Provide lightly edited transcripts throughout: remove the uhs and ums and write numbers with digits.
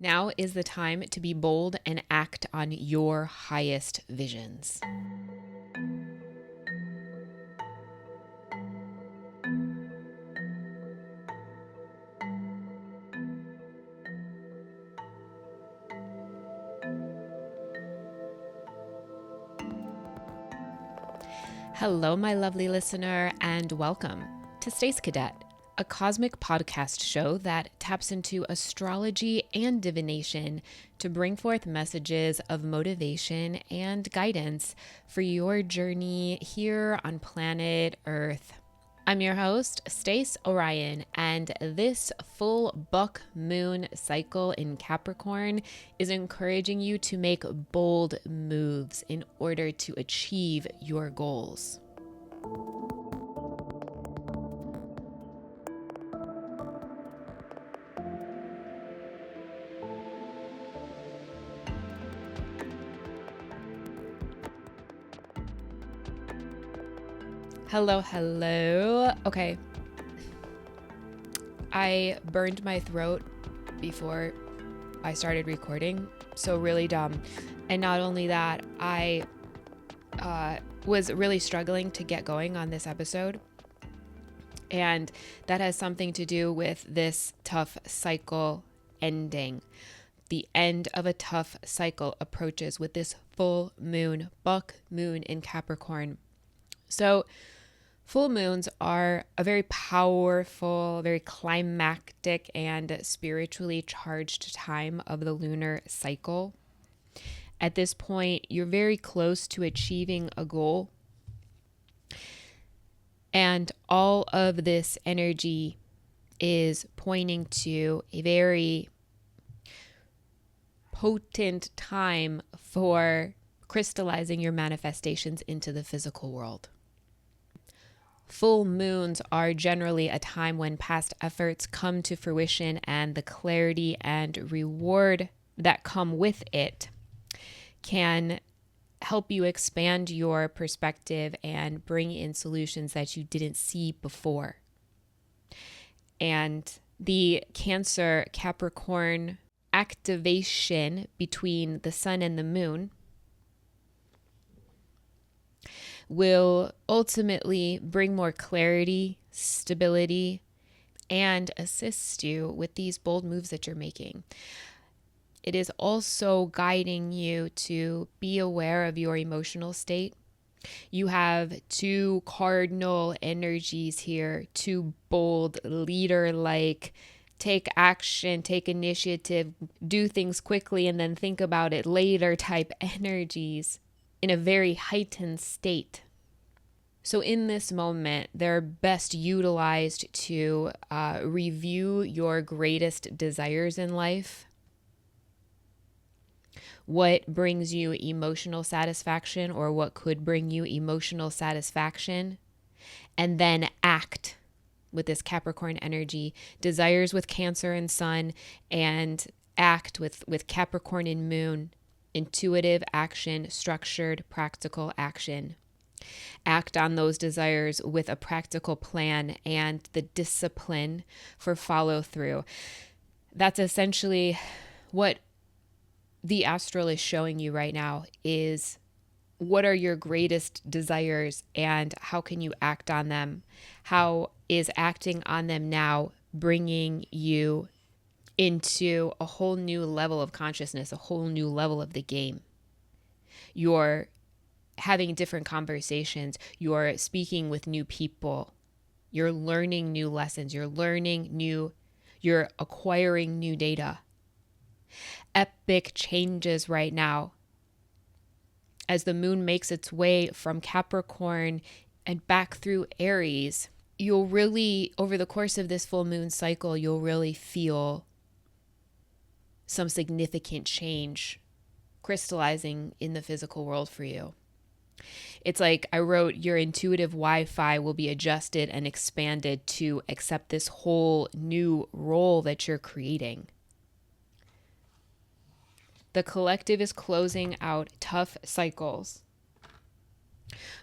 Now is the time to be bold and act on your highest visions. Hello, my lovely listener, and welcome to Space Cadet, a cosmic podcast show that taps into astrology and divination to bring forth messages of motivation and guidance for your journey here on planet Earth. I'm your host, Stace Orion, and this full buck moon cycle in Capricorn is encouraging you to make bold moves in order to achieve your goals. Hello. Okay. I burned my throat before I started recording, so really dumb. And not only that, I was really struggling to get going on this episode. And that has something to do with this tough cycle ending. The end of a tough cycle approaches with this full moon, buck moon in Capricorn. So full moons are a very powerful, very climactic, and spiritually charged time of the lunar cycle. At this point, you're very close to achieving a goal. And all of this energy is pointing to a very potent time for crystallizing your manifestations into the physical world. Full moons are generally a time when past efforts come to fruition, and the clarity and reward that come with it can help you expand your perspective and bring in solutions that you didn't see before. And the Cancer Capricorn activation between the sun and the moon will ultimately bring more clarity, stability, and assist you with these bold moves that you're making. It is also guiding you to be aware of your emotional state. You have two cardinal energies here, two bold, leader-like, take action, take initiative, do things quickly, and then think about it later type energies in a very heightened state. So in this moment, they're best utilized to review your greatest desires in life. What brings you emotional satisfaction, or what could bring you emotional satisfaction, and then act with this Capricorn energy, desires with Cancer and Sun, and act with Capricorn and Moon, intuitive action, structured, practical action. Act on those desires with a practical plan and the discipline for follow through. That's essentially what the astral is showing you right now, is what are your greatest desires and how can you act on them? How is acting on them now bringing you into a whole new level of consciousness, a whole new level of the game? You're having different conversations. You're speaking with new people. You're learning new lessons. You're acquiring new data. Epic changes right now. As the moon makes its way from Capricorn and back through Aries, you'll really, over the course of this full moon cycle, you'll really feel some significant change crystallizing in the physical world for you. It's like I wrote, your intuitive Wi-Fi will be adjusted and expanded to accept this whole new role that you're creating. The collective is closing out tough cycles.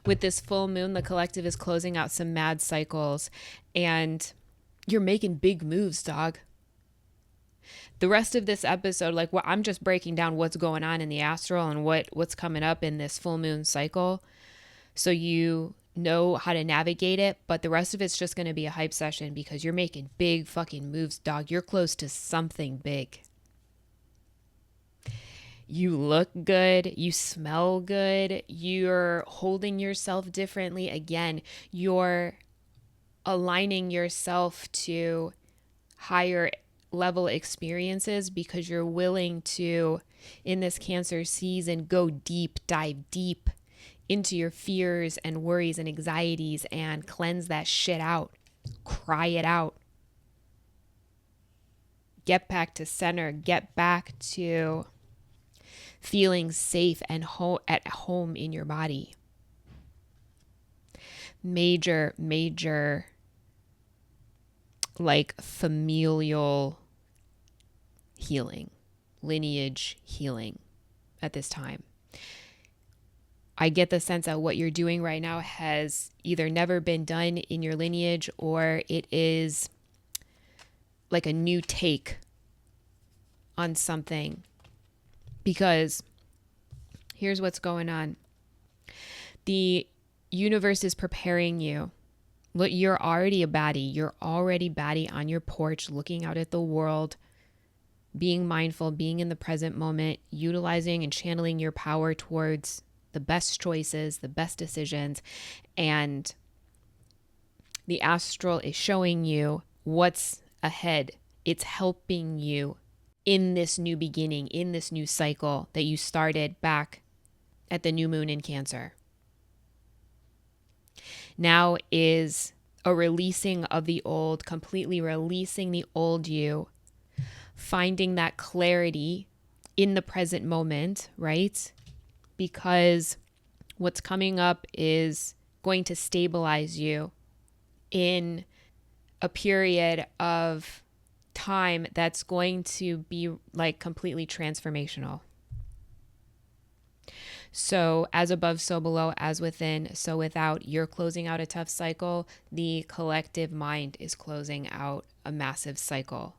With this full moon, the collective is closing out some mad cycles, and you're making big moves, dog. The rest of this episode, like what I'm just breaking down what's going on in the astral and what's coming up in this full moon cycle, so you know how to navigate it. But the rest of it's just going to be a hype session because you're making big fucking moves, dog. You're close to something big. You look good, you smell good, you're holding yourself differently. Again, you're aligning yourself to higher level experiences because you're willing to, in this Cancer season, go deep, dive deep into your fears and worries and anxieties and cleanse that shit out, cry it out, get back to center, get back to feeling safe and at home in your body. Major like familial healing, lineage healing at this time. I get the sense that what you're doing right now has either never been done in your lineage or it is like a new take on something. Because here's what's going on. The universe is preparing you. Look, you're already a baddie. You're already baddie on your porch, looking out at the world, being mindful, being in the present moment, utilizing and channeling your power towards the best choices, the best decisions. And the astral is showing you what's ahead. It's helping you in this new beginning, in this new cycle that you started back at the new moon in Cancer. Now is a releasing of the old, completely releasing the old you, finding that clarity in the present moment, right? Because what's coming up is going to stabilize you in a period of time that's going to be like completely transformational. So as above, so below, as within, so without. You're closing out a tough cycle. The collective mind is closing out a massive cycle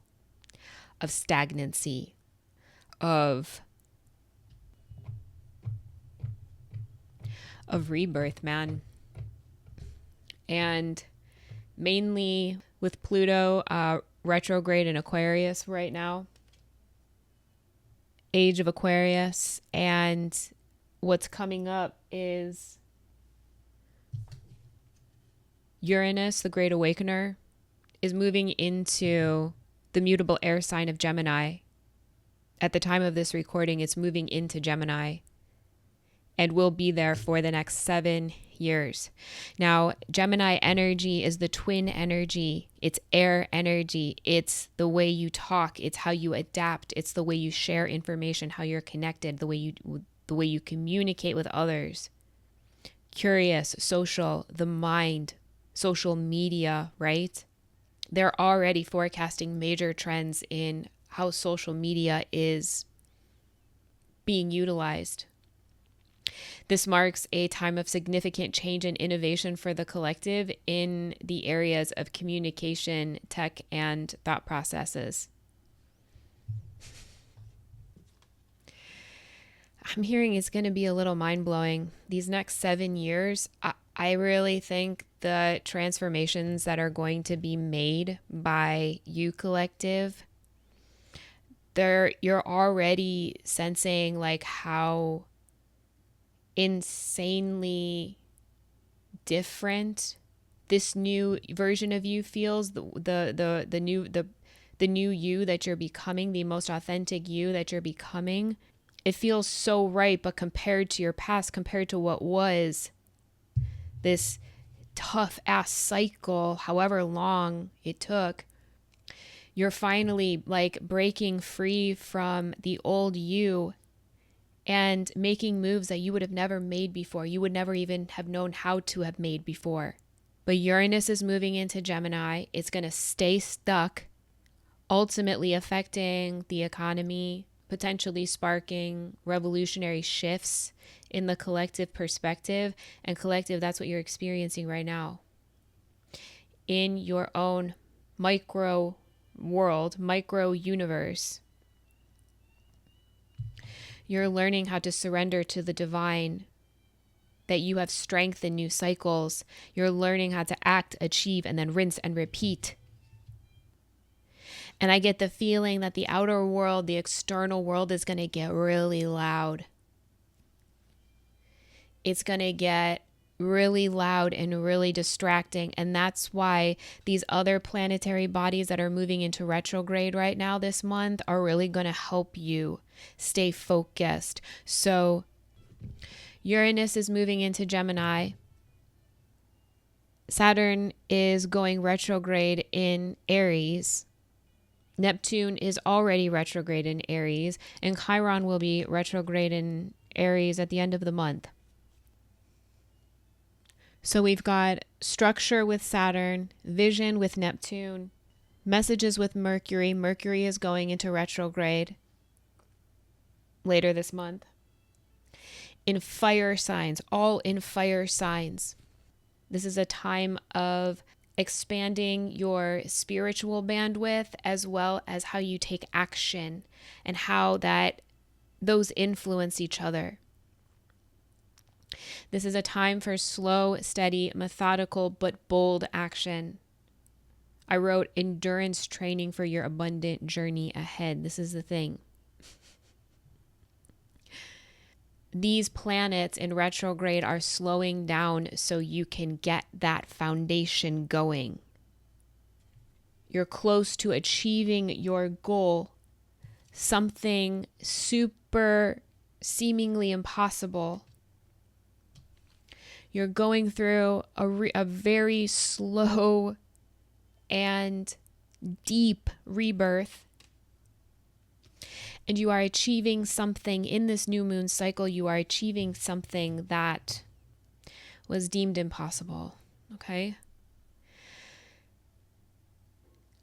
of stagnancy, of rebirth, man. And mainly with Pluto retrograde in Aquarius right now, age of Aquarius, and what's coming up is Uranus, the Great Awakener, is moving into the mutable air sign of Gemini. At the time of this recording, it's moving into Gemini and will be there for the next 7 years. Now, Gemini energy is the twin energy. It's air energy. It's the way you talk. It's how you adapt. It's the way you share information, how you're connected, the way you communicate with others. Curious, social, the mind, social media, right? They're already forecasting major trends in how social media is being utilized. This marks a time of significant change and innovation for the collective in the areas of communication, tech, and thought processes. I'm hearing it's going to be a little mind-blowing. These next 7 years, I really think the transformations that are going to be made by you collective, you're already sensing like how insanely different this new version of you feels, the new you that you're becoming, the most authentic you that you're becoming. It feels so right, but compared to your past, compared to what was this tough ass cycle, however long it took, you're finally like breaking free from the old you and making moves that you would have never made before. You would never even have known how to have made before. But Uranus is moving into Gemini. It's going to stay stuck, ultimately affecting the economy, potentially sparking revolutionary shifts in the collective perspective. And collective, that's what you're experiencing right now. In your own micro world, micro universe. You're learning how to surrender to the divine, that you have strength in new cycles. You're learning how to act, achieve, and then rinse and repeat. And I get the feeling that the outer world, the external world, is going to get really loud. It's going to get really loud and really distracting. And that's why these other planetary bodies that are moving into retrograde right now this month are really going to help you stay focused. So Uranus is moving into Gemini. Saturn is going retrograde in Aries. Neptune is already retrograde in Aries, and Chiron will be retrograde in Aries at the end of the month. So we've got structure with Saturn, vision with Neptune, messages with Mercury. Mercury is going into retrograde later this month. In fire signs, all in fire signs. This is a time of expanding your spiritual bandwidth as well as how you take action and how those influence each other. This is a time for slow, steady, methodical, but bold action. I wrote endurance training for your abundant journey ahead. This is the thing. These planets in retrograde are slowing down so you can get that foundation going. You're close to achieving your goal, something super seemingly impossible. You're going through a very slow and deep rebirth. And you are achieving something in this new moon cycle. You are achieving something that was deemed impossible. Okay?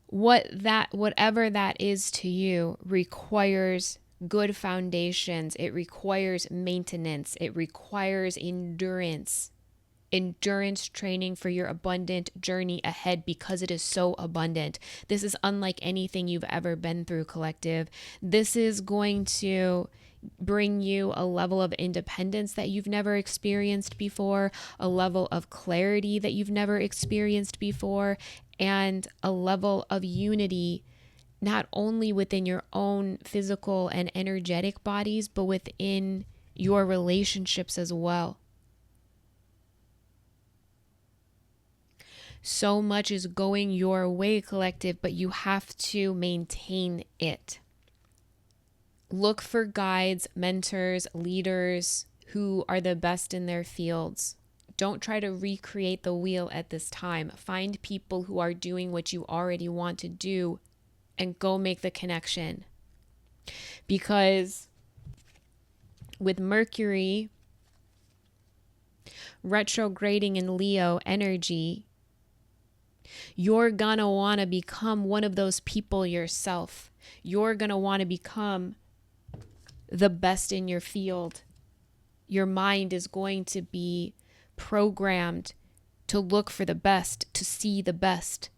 Whatever that is to you requires good foundations. It requires maintenance. It requires endurance training for your abundant journey ahead, because it is so abundant. This is unlike anything you've ever been through, collective. This is going to bring you a level of independence that you've never experienced before, a level of clarity that you've never experienced before, and a level of unity, not only within your own physical and energetic bodies, but within your relationships as well. So much is going your way, collective, but you have to maintain it. Look for guides, mentors, leaders who are the best in their fields. Don't try to recreate the wheel at this time. Find people who are doing what you already want to do and go make the connection. Because with Mercury retrograding in Leo energy, you're gonna want to become one of those people yourself. You're gonna want to become the best in your field. Your mind is going to be programmed to look for the best, to see the best,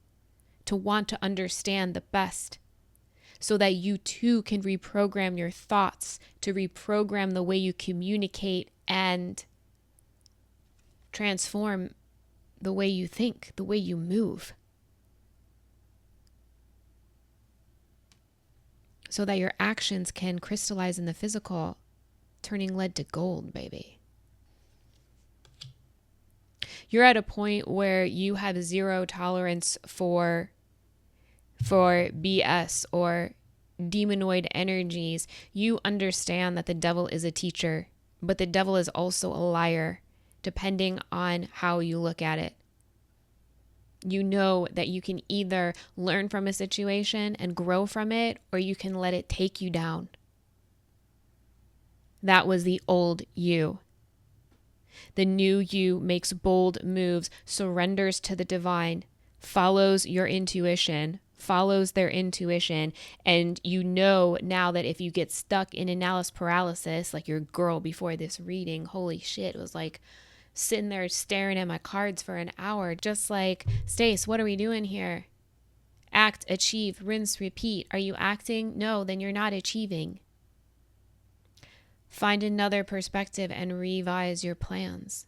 to want to understand the best, so that you too can reprogram your thoughts, to reprogram the way you communicate and transform the way you think, the way you move, so that your actions can crystallize in the physical, turning lead to gold, baby. You're at a point where you have zero tolerance for BS or demonoid energies. You understand that the devil is a teacher, but the devil is also a liar, depending on how you look at it. You know that you can either learn from a situation and grow from it, or you can let it take you down. That was the old you. The new you makes bold moves, surrenders to the divine, follows your intuition, follows their intuition, and you know now that if you get stuck in analysis paralysis, like your girl before this reading, holy shit, was like sitting there staring at my cards for an hour, just like, Stace, what are we doing here? Act, achieve, rinse, repeat. Are you acting? No, then you're not achieving. Find another perspective and revise your plans.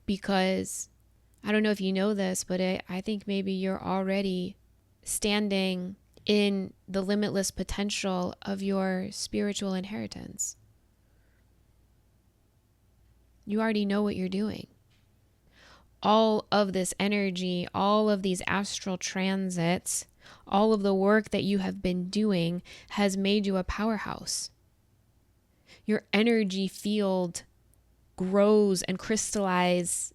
Because I don't know if you know this, but I think maybe you're already standing in the limitless potential of your spiritual inheritance. You already know what you're doing. All of this energy, all of these astral transits, all of the work that you have been doing has made you a powerhouse. Your energy field grows and crystallizes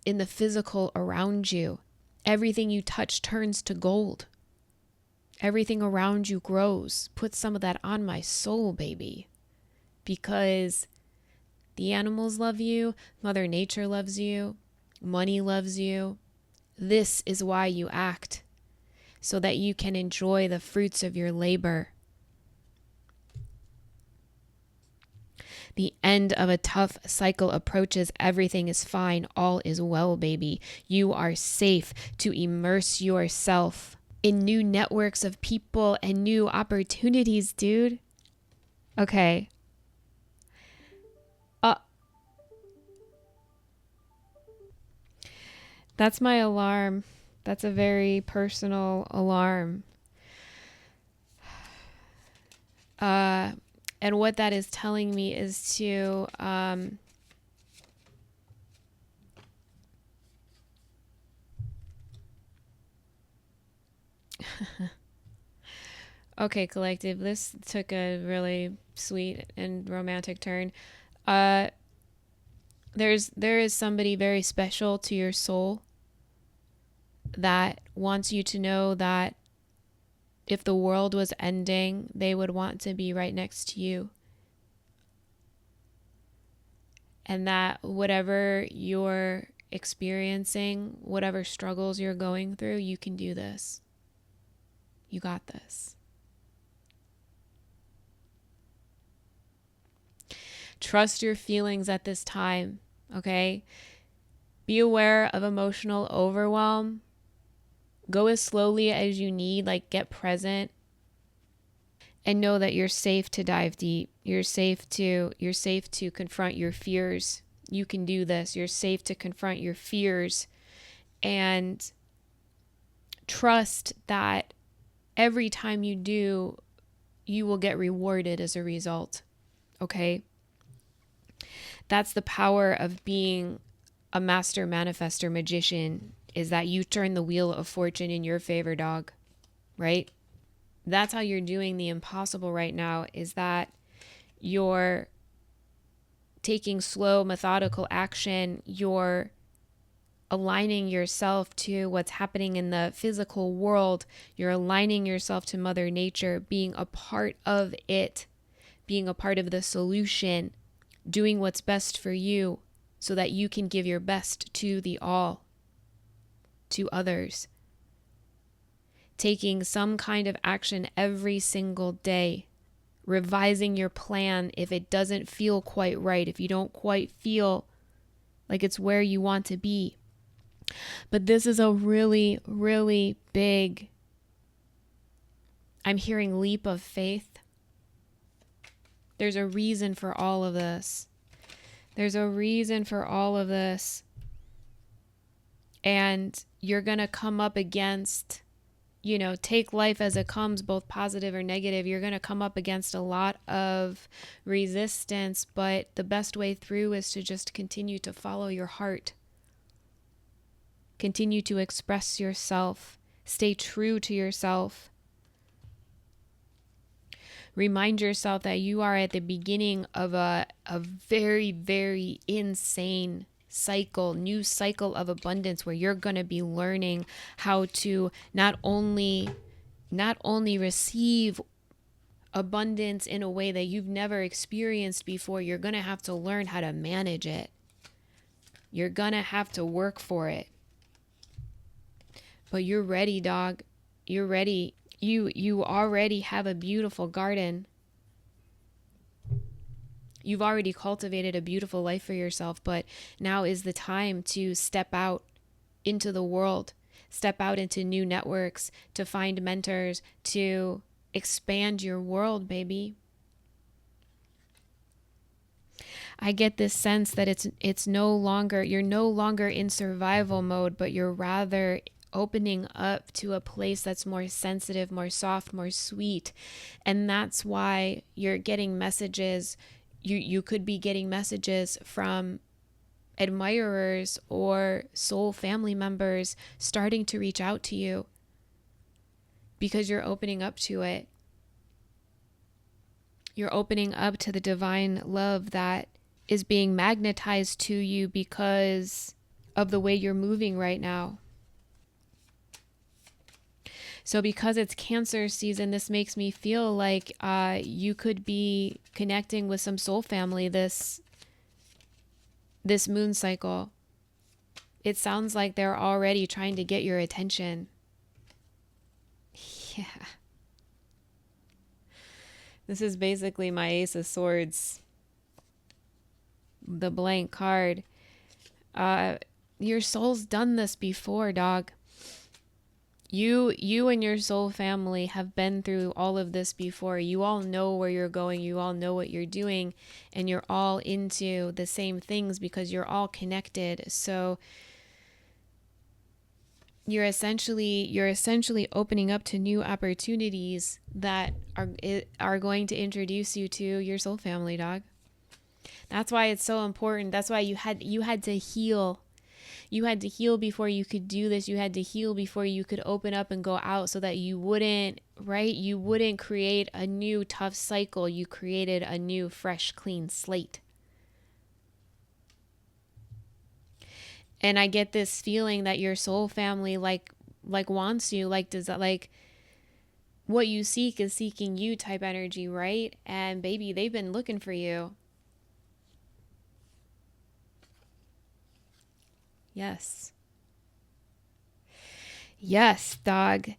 in the physical around you. Everything you touch turns to gold. Everything around you grows. Put some of that on my soul, baby. Because the animals love you, Mother Nature loves you, money loves you. This is why you act, so that you can enjoy the fruits of your labor. The end of a tough cycle approaches. Everything is fine. All is well, baby. You are safe to immerse yourself in new networks of people and new opportunities, dude. Okay. That's my alarm. That's a very personal alarm. And what that is telling me is to okay, collective, this took a really sweet and romantic turn. There is somebody very special to your soul that wants you to know that if the world was ending, they would want to be right next to you. And that whatever you're experiencing, whatever struggles you're going through, you can do this. You got this. Trust your feelings at this time, okay? Be aware of emotional overwhelm. Go as slowly as you need, like get present. And know that you're safe to dive deep. You're safe to confront your fears. You can do this. You're safe to confront your fears and trust that every time you do, you will get rewarded as a result. Okay? That's the power of being a master manifestor magician, is that you turn the wheel of fortune in your favor, dog. Right? That's how you're doing the impossible right now, is that you're taking slow, methodical action. You're aligning yourself to what's happening in the physical world. You're aligning yourself to Mother Nature, being a part of it, being a part of the solution, doing what's best for you so that you can give your best to the all, to others. Taking some kind of action every single day, revising your plan if it doesn't feel quite right, if you don't quite feel like it's where you want to be. But this is a really, really big, I'm hearing leap of faith. There's a reason for all of this. There's a reason for all of this. And you're going to come up against, take life as it comes, both positive or negative. You're going to come up against a lot of resistance, but the best way through is to just continue to follow your heart. Continue to express yourself. Stay true to yourself. Remind yourself that you are at the beginning of a very, very insane new cycle of abundance, where you're going to be learning how to not only receive abundance in a way that you've never experienced before, you're going to have to learn how to manage it. You're going to have to work for it. But you're ready, dog. You're ready. You already have a beautiful garden. You've already cultivated a beautiful life for yourself, but now is the time to step out into the world, step out into new networks, to find mentors, to expand your world, baby. I get this sense that it's no longer, you're no longer in survival mode, but you're rather opening up to a place that's more sensitive, more soft, more sweet. And that's why you're getting messages. You could be getting messages from admirers or soul family members starting to reach out to you because you're opening up to it. You're opening up to the divine love that is being magnetized to you because of the way you're moving right now. So because it's Cancer season, this makes me feel like you could be connecting with some soul family this moon cycle. It sounds like they're already trying to get your attention. Yeah. This is basically my Ace of Swords, the blank card. Your soul's done this before, dog. You and your soul family have been through all of this before. You all know where you're going. You all know what you're doing, and you're all into the same things because you're all connected. So you're essentially opening up to new opportunities that are going to introduce you to your soul family, dog. That's why it's so important. That's why you had to heal. You had to heal before you could do this. You had to heal before you could open up and go out so that you wouldn't create a new tough cycle. You created a new, fresh, clean slate. And I get this feeling that your soul family like wants you, does that, what you seek is seeking you type energy, right? And baby, they've been looking for you. Yes. Yes, dog.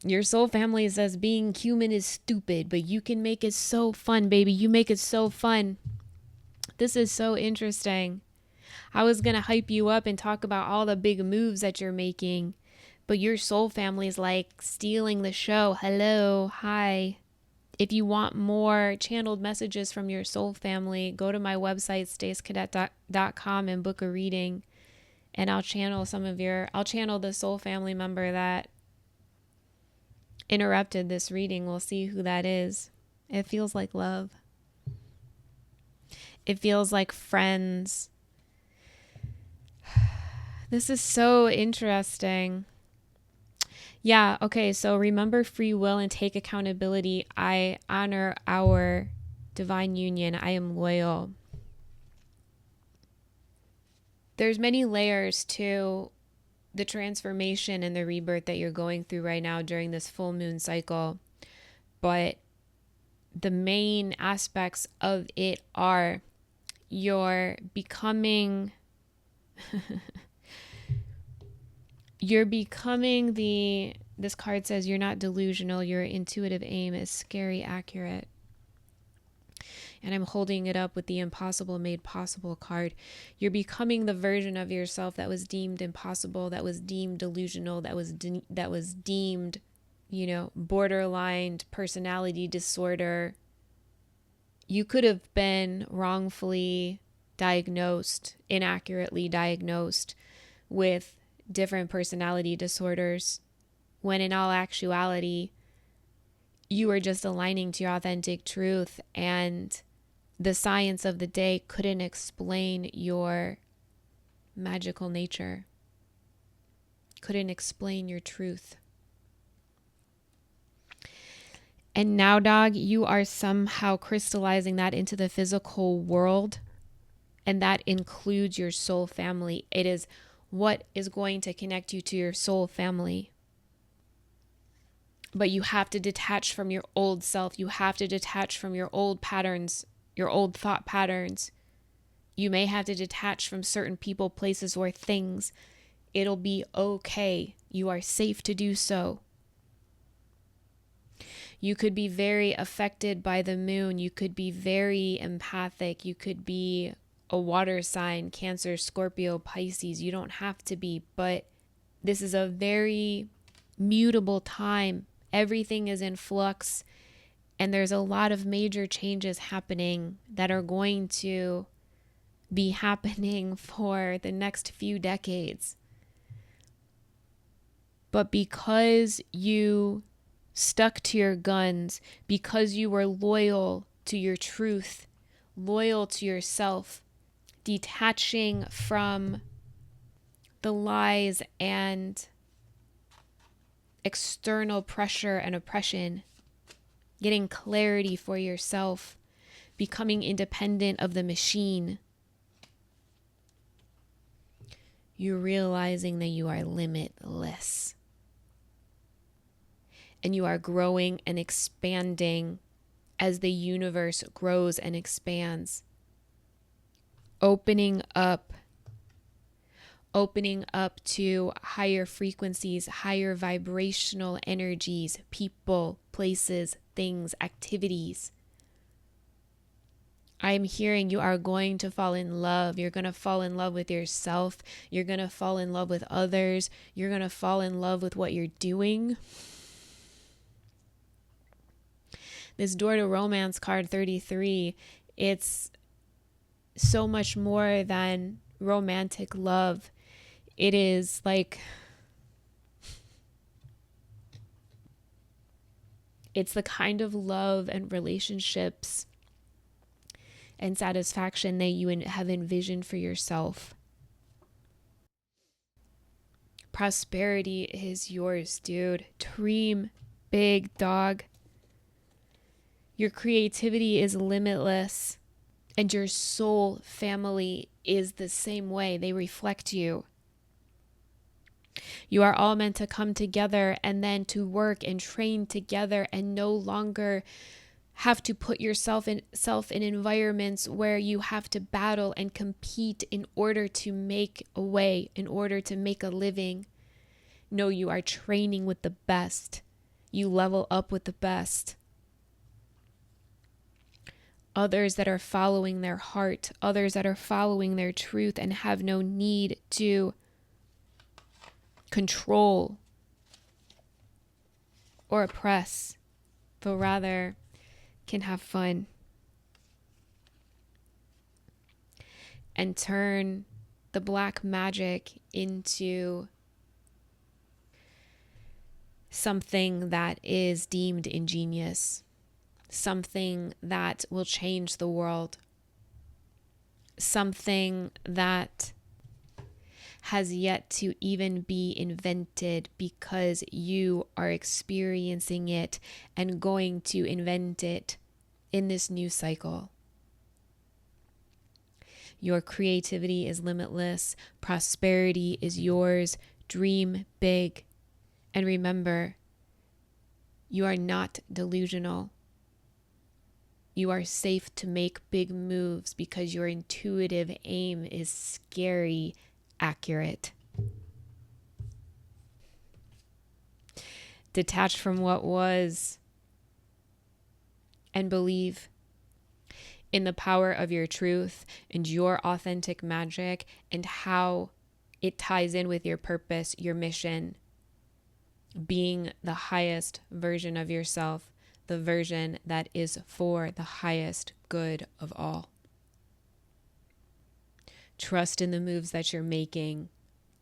Your soul family says being human is stupid, but you can make it so fun, baby. You make it so fun. This is so interesting. I was going to hype you up and talk about all the big moves that you're making, but your soul family is like stealing the show. Hello. Hi. If you want more channeled messages from your soul family, go to my website, stacecadet.com, and book a reading. And I'll channel the soul family member that interrupted this reading. We'll see who that is. It feels like love. It feels like friends. This is so interesting. Yeah, okay, so remember free will and take accountability. I honor our divine union. I am loyal. There's many layers to the transformation and the rebirth that you're going through right now during this full moon cycle. But the main aspects of it are you're becoming this card says you're not delusional, your intuitive aim is scary accurate. And I'm holding it up with the impossible made possible card. You're becoming the version of yourself that was deemed impossible, that was deemed delusional, that was deemed, borderline personality disorder. You could have been wrongfully diagnosed, inaccurately diagnosed with different personality disorders, when in all actuality, you were just aligning to your authentic truth, and the science of the day couldn't explain your magical nature, couldn't explain your truth. And now, dog, you are somehow crystallizing that into the physical world, and that includes your soul family. It is what is going to connect you to your soul family. But you have to detach from your old self. You have to detach from your old patterns, your old thought patterns. You may have to detach from certain people, places, or things. It'll be okay. You are safe to do so. You could be very affected by the moon. You could be very empathic. You could be a water sign, Cancer, Scorpio, Pisces. You don't have to be, but this is a very mutable time. Everything is in flux, and there's a lot of major changes happening that are going to be happening for the next few decades. But because you stuck to your guns, because you were loyal to your truth, loyal to yourself, detaching from the lies and external pressure and oppression, getting clarity for yourself, becoming independent of the machine, you're realizing that you are limitless. And you are growing and expanding as the universe grows and expands. Opening up to higher frequencies, higher vibrational energies, people, places, things, activities. I'm hearing you are going to fall in love. You're going to fall in love with yourself. You're going to fall in love with others. You're going to fall in love with what you're doing. This door to romance card 33, it's so much more than romantic love. It is like, it's the kind of love and relationships and satisfaction that you have envisioned for yourself. Prosperity is yours, dude. Dream big, dog. Your creativity is limitless, and your soul family is the same way. They reflect you. You are all meant to come together and then to work and train together and no longer have to put yourself in environments where you have to battle and compete in order to make a way, in order to make a living. No, you are training with the best. You level up with the best. Others that are following their heart, others that are following their truth and have no need to control or oppress, but rather can have fun and turn the black magic into something that is deemed ingenious, something that will change the world, something that has yet to even be invented because you are experiencing it and going to invent it in this new cycle. Your creativity is limitless. Prosperity is yours. Dream big. And remember, you are not delusional. You are safe to make big moves because your intuitive aim is scary accurate. Detach from what was and believe in the power of your truth and your authentic magic and how it ties in with your purpose, your mission, being the highest version of yourself, the version that is for the highest good of all. Trust in the moves that you're making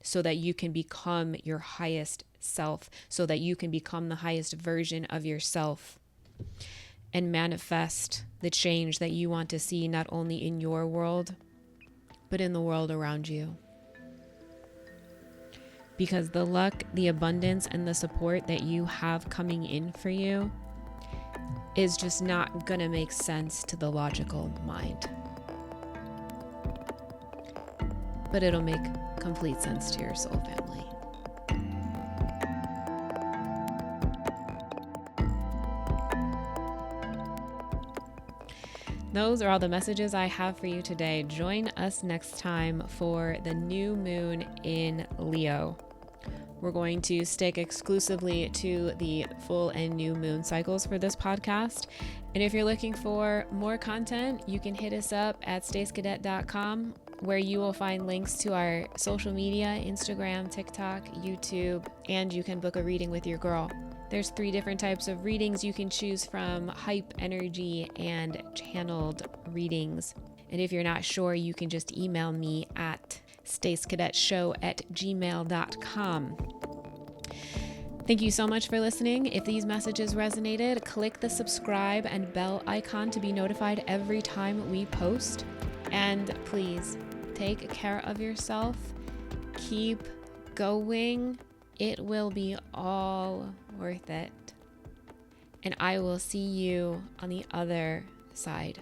so that you can become your highest self, so that you can become the highest version of yourself and manifest the change that you want to see not only in your world, but in the world around you. Because the luck, the abundance, and the support that you have coming in for you is just not going to make sense to the logical mind. But it'll make complete sense to your soul family. Those are all the messages I have for you today. Join us next time for the new moon in Leo. We're going to stick exclusively to the full and new moon cycles for this podcast. And if you're looking for more content, you can hit us up at staceycadet.com, where you will find links to our social media, Instagram, TikTok, YouTube, and you can book a reading with your girl. There's 3 different types of readings you can choose from: hype, energy, and channeled readings. And if you're not sure, you can just email me at stacecadetshow@gmail.com. Thank you so much for listening. If these messages resonated, click the subscribe and bell icon to be notified every time we post. And please take care of yourself. Keep going. It will be all worth it. And I will see you on the other side.